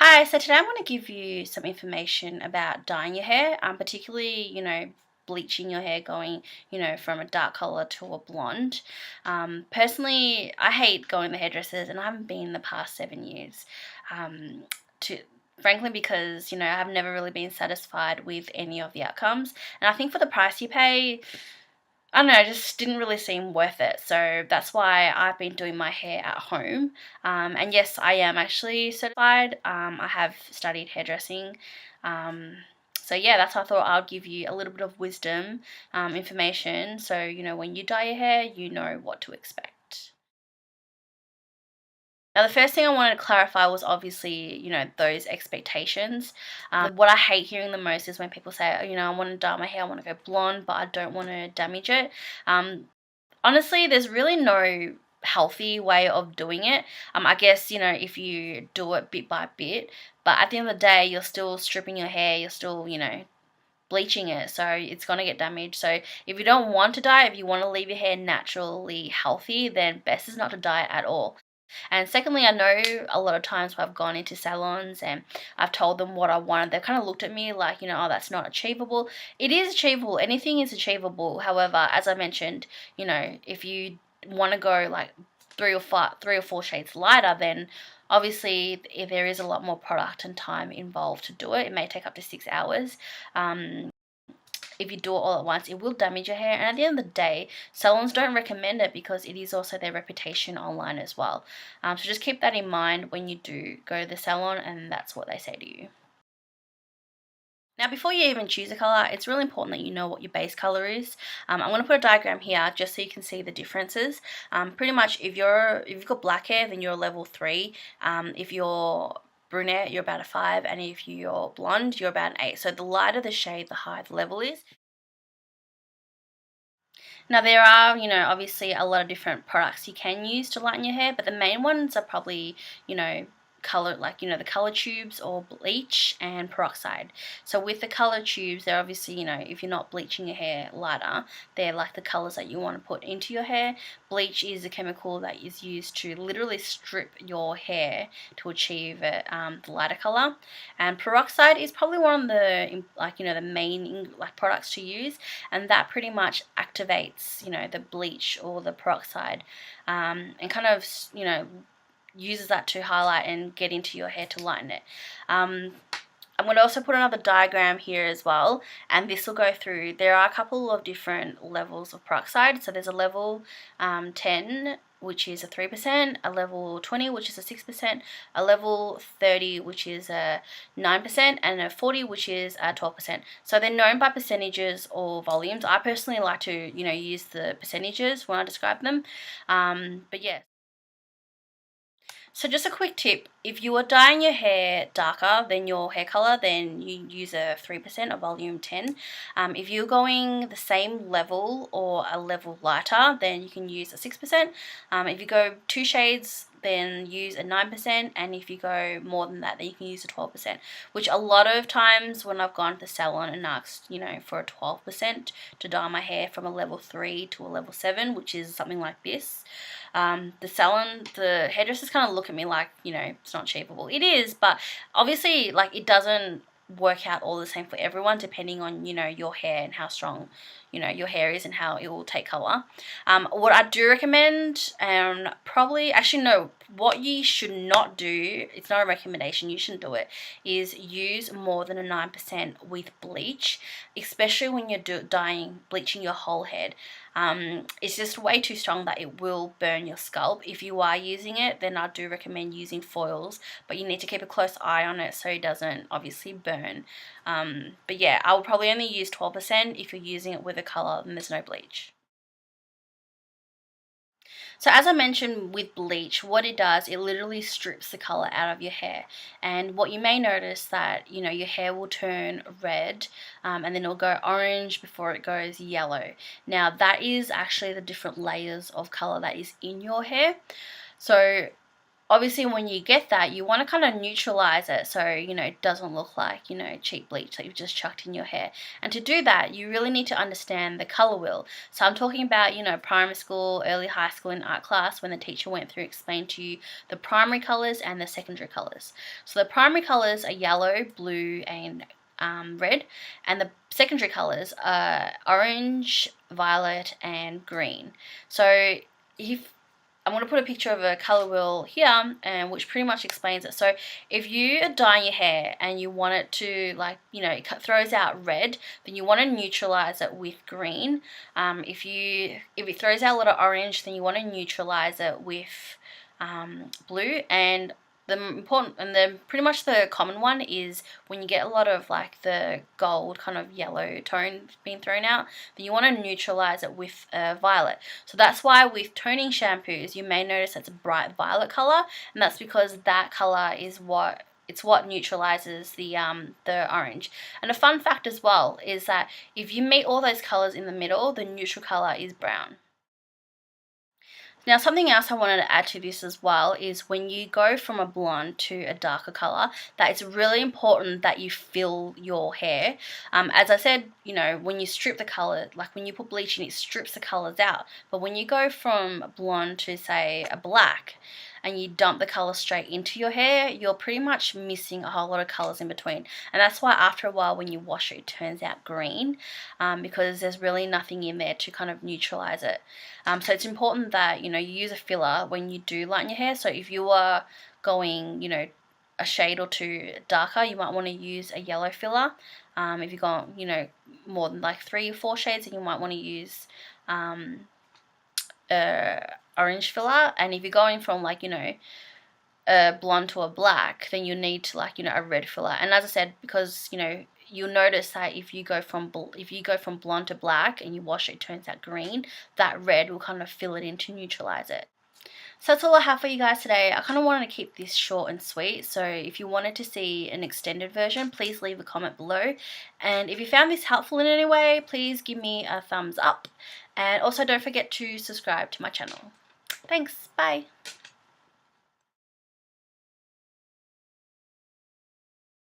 Hi, so today I'm going to give you some information about dyeing your hair, particularly, bleaching your hair, going, from a dark color to a blonde. Personally, I hate going to the hairdressers, and I haven't been in the past 7 years. Um, to Frankly, because I've never really been satisfied with any of the outcomes, and I think for the price you pay, I don't know, it just didn't really seem worth it. So that's why I've been doing my hair at home. And yes, I am actually certified. I have studied hairdressing. Um, so yeah, that's why I thought I'll give you a little bit of wisdom, information. So, when you dye your hair, you know what to expect. Now, the first thing I wanted to clarify was obviously, those expectations. What I hate hearing the most is when people say, oh, I want to dye my hair, I want to go blonde, but I don't want to damage it. Honestly, there's really no healthy way of doing it. I guess, if you do it bit by bit, but at the end of the day, you're still stripping your hair, you're still, bleaching it, so it's going to get damaged. So if you don't want to dye, if you want to leave your hair naturally healthy, then best is not to dye it at all. And secondly, I know a lot of times where I've gone into salons and I've told them what I wanted, they've kind of looked at me like, oh, that's not achievable. It is achievable. Anything is achievable. However, as I mentioned, if you want to go like three or four shades lighter, then obviously if there is a lot more product and time involved to do it. It may take up to 6 hours. If you do it all at once, it will damage your hair. And at the end of the day, salons don't recommend it because it is also their reputation online as well. So just keep that in mind when you do go to the salon, and that's what they say to you. Now, before you even choose a color, it's really important that you know what your base color is. I'm going to put a diagram here just so you can see the differences. Pretty much, if you've got black hair, then you're a level 3. If you're brunette, you're about a 5, and if you're blonde, you're about an 8. So the lighter the shade, the higher the level is. Now there are, obviously a lot of different products you can use to lighten your hair, but the main ones are probably, color, like, the color tubes or bleach and peroxide. So with the color tubes, they're obviously, if you're not bleaching your hair lighter, they're like the colors that you want to put into your hair. Bleach is a chemical that is used to literally strip your hair to achieve it, the lighter color. And peroxide is probably one of the, the main products to use, and that pretty much activates, the bleach or the peroxide, and kind of, uses that to highlight and get into your hair to lighten it. I'm going to also put another diagram here as well, and this will go through, there are a couple of different levels of peroxide. So there's a level 10, which is a 3%, a level 20, which is a 6%, a level 30, which is a 9%, and a 40, which is a 12%. So they're known by percentages or volumes. I personally like to, use the percentages when I describe them. But yeah. So just a quick tip, if you are dyeing your hair darker than your hair color, then you use a 3% or volume 10. If you're going the same level or a level lighter, then you can use a 6%. If you go 2 shades, then use a 9%, and if you go more than that, then you can use a 12%, which a lot of times when I've gone to the salon and asked, for a 12% to dye my hair from a level 3 to a level 7, which is something like this, the hairdressers kind of look at me like, it's not achievable. It is, but obviously, it doesn't work out all the same for everyone, depending on, your hair and how strong, your hair is and how it will take color. What I do recommend, and probably, actually no, what you should not do, it's not a recommendation, you shouldn't do it, is use more than a 9% with bleach, especially when you're bleaching your whole head. It's just way too strong that it will burn your scalp. If you are using it, then I do recommend using foils, but you need to keep a close eye on it so it doesn't obviously burn. But yeah, I will probably only use 12% if you're using it with a color and there's no bleach. So as I mentioned with bleach, what it does, it literally strips the color out of your hair. And what you may notice that, your hair will turn red, and then it'll go orange before it goes yellow. Now that is actually the different layers of color that is in your hair. So obviously when you get that, you want to kind of neutralize it so, you know, it doesn't look like, you know, cheap bleach that you've just chucked in your hair. And to do that, you really need to understand the color wheel. So I'm talking about, you know, primary school, early high school in art class, when the teacher went through, explained to you the primary colors and the secondary colors. So the primary colors are yellow, blue, and red, and the secondary colors are orange, violet, and green. So if I'm going to put a picture of a color wheel here, and which pretty much explains it. So if you are dyeing your hair and you want it to, like, you know, it throws out red, then you want to neutralize it with green. If it throws out a lot of orange, then you want to neutralize it with blue. And pretty much the common one is when you get a lot of like the gold kind of yellow tone being thrown out, then you want to neutralize it with violet. So that's why with toning shampoos you may notice it's a bright violet color, and that's because that color is what neutralizes the orange. And a fun fact as well is that if you meet all those colors in the middle, the neutral color is brown. Now, something else I wanted to add to this as well is when you go from a blonde to a darker color, that it's really important that you fill your hair. As I said, you know, when you strip the color, like when you put bleach in, it strips the colors out. But when you go from blonde to, say, a black, and you dump the color straight into your hair, you're pretty much missing a whole lot of colors in between. And that's why after a while when you wash it, it turns out green, because there's really nothing in there to kind of neutralize it. So it's important that, you know, you use a filler when you do lighten your hair. So if you are going, you know, a shade or two darker, you might want to use a yellow filler. If you've got, you know, more than like 3 or 4 shades, then you might want to use orange filler. And if you're going from, like, you know, a blonde to a black, then you need to, like, you know, a red filler. And as I said, because, you know, you'll notice that if you go from blonde to black and you wash it, it turns out green, that red will kind of fill it in to neutralize it. So that's all I have for you guys today. I kind of wanted to keep this short and sweet, so if you wanted to see an extended version, please leave a comment below. And if you found this helpful in any way, please give me a thumbs up. And also don't forget to subscribe to my channel. Thanks, bye.